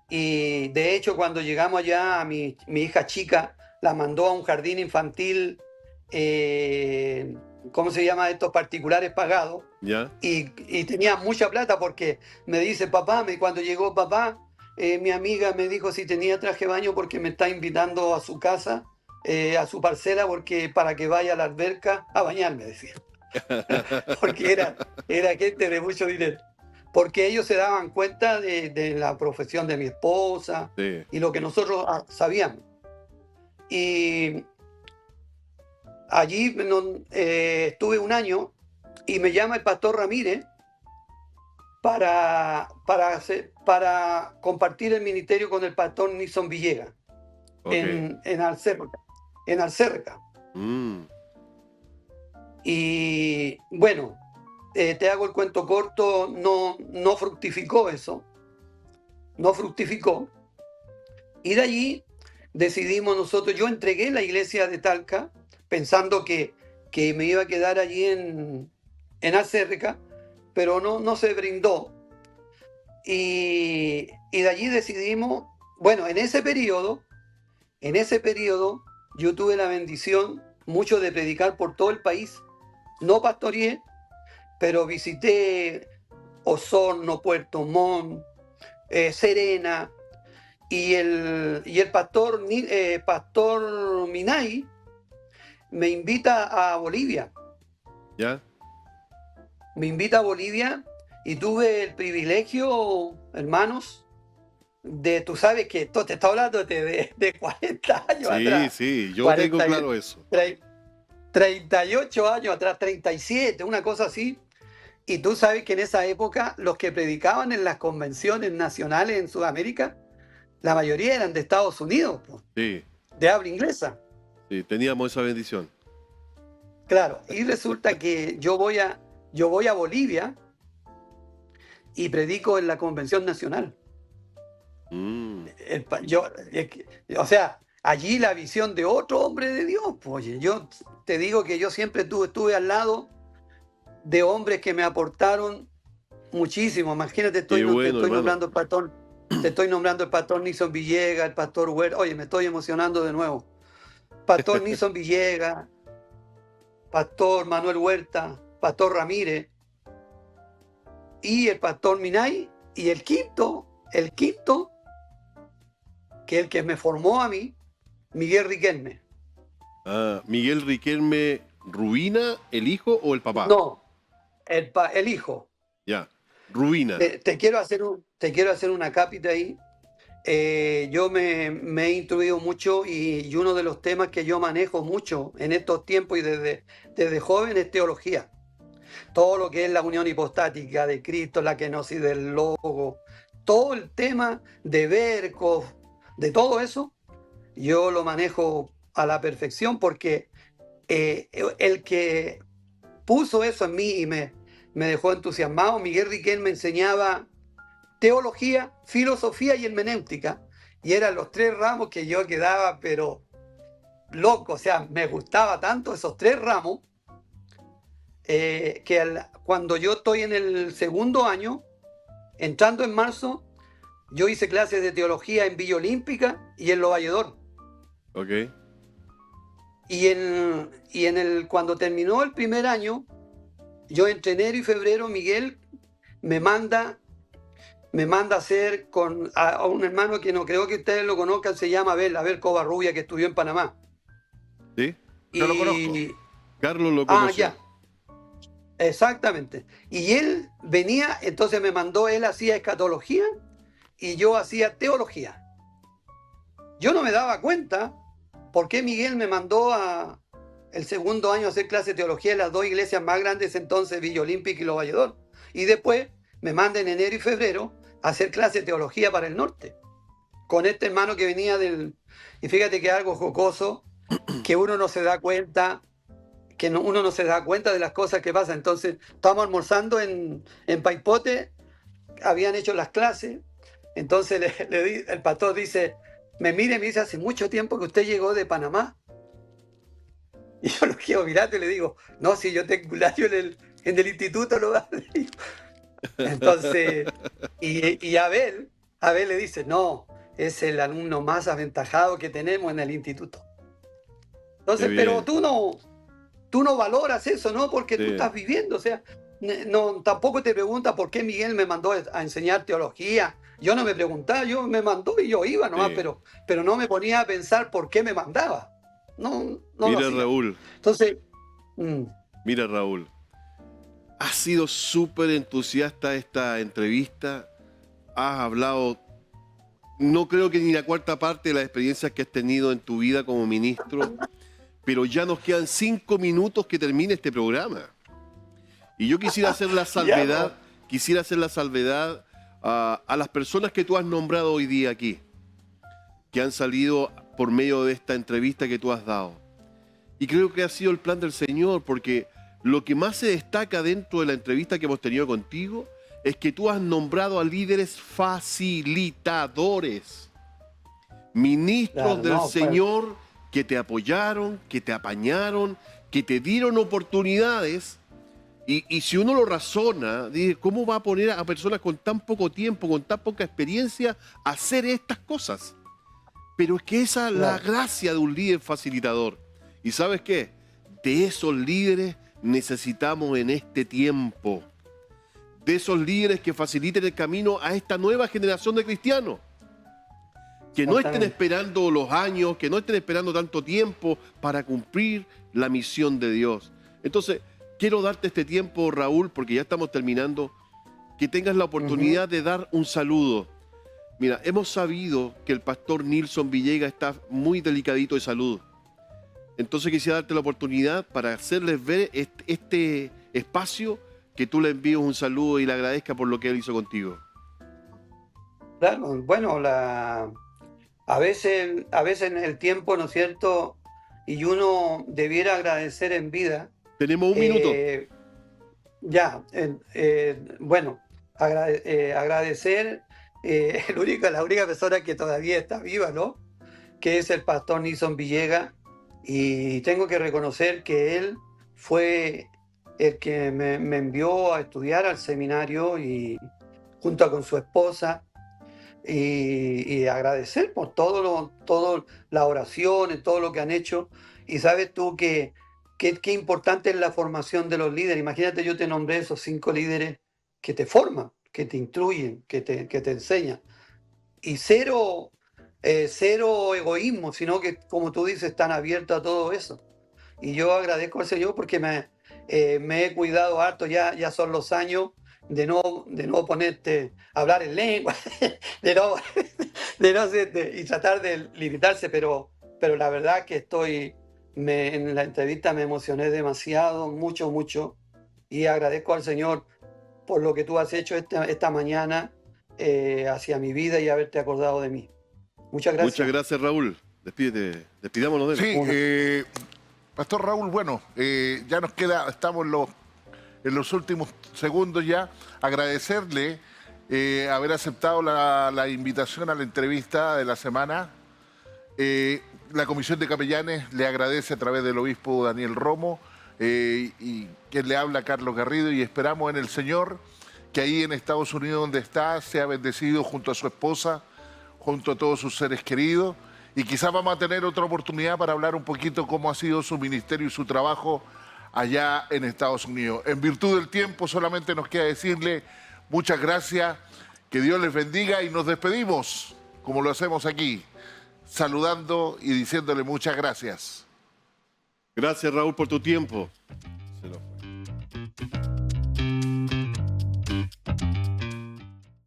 Y de hecho, cuando llegamos allá, a mi hija chica la mandó a un jardín infantil, ¿cómo se llama? Estos particulares pagados. ¿Ya? Y tenía mucha plata porque me dice papá, cuando llegó papá, mi amiga me dijo si tenía traje de baño porque me está invitando a su casa, a su parcela, porque para que vaya a la alberca a bañarme, decía. Porque era gente de mucho dinero. Porque ellos se daban cuenta de la profesión de mi esposa Sí. y lo que nosotros sabíamos. Y allí estuve un año y me llama el pastor Ramírez para compartir el ministerio con el pastor Nixon Villegas Ok. en Alcerca. Mm. Y bueno, te hago el cuento corto, no fructificó eso, no fructificó. Y de allí decidimos nosotros, yo entregué la iglesia de Talca pensando que me iba a quedar allí en Alcerca, pero no se brindó. Y de allí decidimos, bueno, en ese periodo yo tuve la bendición mucho de predicar por todo el país. No pastoreé, pero visité Osorno, Puerto Montt, Serena, y el pastor Minay me invita a Bolivia. ¿Ya? Me invita a Bolivia y tuve el privilegio, hermanos, tú sabes que te está hablando de 40 años atrás. Sí, yo 40 tengo claro eso. 38 años atrás, 37, una cosa así. Y tú sabes que en esa época los que predicaban en las convenciones nacionales en Sudamérica, la mayoría eran de Estados Unidos, Sí, de habla inglesa. sí, teníamos esa bendición. Claro, y resulta que yo voy a Bolivia y predico en la convención nacional. Mm. O sea, allí la visión de otro hombre de Dios. Pues, oye, yo te digo que yo siempre estuve al lado de hombres que me aportaron muchísimo. Imagínate, te estoy nombrando el pastor Nixon Villegas, el pastor Huerta. Oye, me estoy emocionando de nuevo. Pastor Nixon Villegas, pastor Manuel Huerta, pastor Ramírez y el pastor Minay, y el quinto, que es el que me formó a mí, Miguel Riquelme. Ah, Miguel Riquelme Rubina, ¿el hijo o el papá? No, el hijo. Ya, Rubina. Te quiero hacer una cápita ahí. Yo me he instruido mucho y uno de los temas que yo manejo mucho en estos tiempos y desde joven es teología. Todo lo que es la unión hipostática de Cristo, la kenosis del Logo, todo el tema de Berkov, de todo eso, yo lo manejo a la perfección porque el que puso eso en mí y me dejó entusiasmado, Miguel Riquelme, me enseñaba teología, filosofía y hermenéutica, y eran los 3 ramos que yo quedaba pero loco, o sea, me gustaba tanto esos 3 ramos que cuando yo estoy en el segundo año, entrando en marzo, yo hice clases de teología en Villa Olímpica y en Los Valledor. Ok. Y cuando terminó el primer año, yo entre enero y febrero, Miguel me manda me manda a hacer a un hermano que no creo que ustedes lo conozcan, se llama Abel Covarrubia, que estudió en Panamá. ¿Sí? Yo lo conozco. Carlos lo conoció. Ya, exactamente. Y él venía, entonces me mandó, él hacía escatología y yo hacía teología. Yo no me daba cuenta por qué Miguel me mandó el segundo año a hacer clase de teología en las dos iglesias más grandes entonces, Villa Olímpica y Los Valledor. Y después me manda en enero y febrero a hacer clase de teología para el norte. Con este hermano que venía del... Y fíjate que es algo jocoso, que uno no se da cuenta, uno no se da cuenta de las cosas que pasan. Entonces, estábamos almorzando en Paipote, habían hecho las clases, entonces el pastor dice, me dice, hace mucho tiempo que usted llegó de Panamá. Y yo lo quiero mirar y le digo, no, si yo tengo un año en el instituto, lo va. Entonces, y Abel le dice, no, es el alumno más aventajado que tenemos en el instituto. Entonces, pero tú no valoras eso, ¿no? Porque tú estás viviendo, o sea, no, tampoco te preguntas por qué Miguel me mandó a enseñar teología. Yo no me preguntaba, yo me mandó y yo iba nomás, pero no me ponía a pensar por qué me mandaba. No Mira, Raúl. Entonces, Mira, Raúl, has sido súper entusiasta esta entrevista. Has hablado, no creo que ni la cuarta parte de las experiencias que has tenido en tu vida como ministro, pero ya nos quedan 5 minutos que termine este programa. Y yo quisiera hacer la salvedad, a las personas que tú has nombrado hoy día aquí, que han salido por medio de esta entrevista que tú has dado. Y creo que ha sido el plan del Señor, porque lo que más se destaca dentro de la entrevista que hemos tenido contigo es que tú has nombrado a líderes facilitadores, ministros del Señor que te apoyaron, que te apañaron, que te dieron oportunidades. Y si uno lo razona, dice, ¿cómo va a poner a personas con tan poco tiempo, con tan poca experiencia, a hacer estas cosas? Pero es que esa es la gracia de un líder facilitador. ¿Y sabes qué? De esos líderes necesitamos en este tiempo. De esos líderes que faciliten el camino a esta nueva generación de cristianos. Que no estén esperando los años, que no estén esperando tanto tiempo para cumplir la misión de Dios. Entonces, quiero darte este tiempo, Raúl, porque ya estamos terminando, que tengas la oportunidad de dar un saludo. Mira, hemos sabido que el pastor Nilson Villegas está muy delicadito de salud. Entonces quisiera darte la oportunidad para hacerles ver este espacio, que tú le envíes un saludo y le agradezcas por lo que él hizo contigo. Claro, bueno, a veces en el tiempo, ¿no es cierto? Y uno debiera agradecer en vida. Tenemos un minuto. Bueno, agradecer la única persona que todavía está viva, ¿no? Que es el pastor Nilson Villegas. Y tengo que reconocer que él fue el que me envió a estudiar al seminario y junto con su esposa. Y agradecer por todo las oraciones, todo lo que han hecho. Y sabes tú qué importante es la formación de los líderes. Imagínate, yo te nombré esos 5 líderes que te forman, que te instruyen, que te enseñan. Y cero egoísmo, sino que, como tú dices, están abiertos a todo eso. Y yo agradezco al Señor porque me he cuidado harto, ya son los años de no ponerte a hablar en lengua, y tratar de limitarse, pero la verdad que en la entrevista me emocioné demasiado, mucho, y agradezco al Señor por lo que tú has hecho esta mañana hacia mi vida y haberte acordado de mí. Muchas gracias. Muchas gracias, Raúl. Despídete, despidámonos de él. Sí, Pastor Raúl, bueno, ya nos queda, estamos en los últimos segundos ya. Agradecerle haber aceptado la invitación a la entrevista de la semana. La Comisión de Capellanes le agradece a través del obispo Daniel Romo y quien le habla, Carlos Garrido, y esperamos en el Señor que ahí en Estados Unidos donde está sea bendecido junto a su esposa, junto a todos sus seres queridos, y quizás vamos a tener otra oportunidad para hablar un poquito cómo ha sido su ministerio y su trabajo allá en Estados Unidos. En virtud del tiempo solamente nos queda decirle muchas gracias, Que Dios les bendiga y nos despedimos, como lo hacemos aquí, saludando y diciéndole muchas gracias. Gracias, Raúl, por tu tiempo.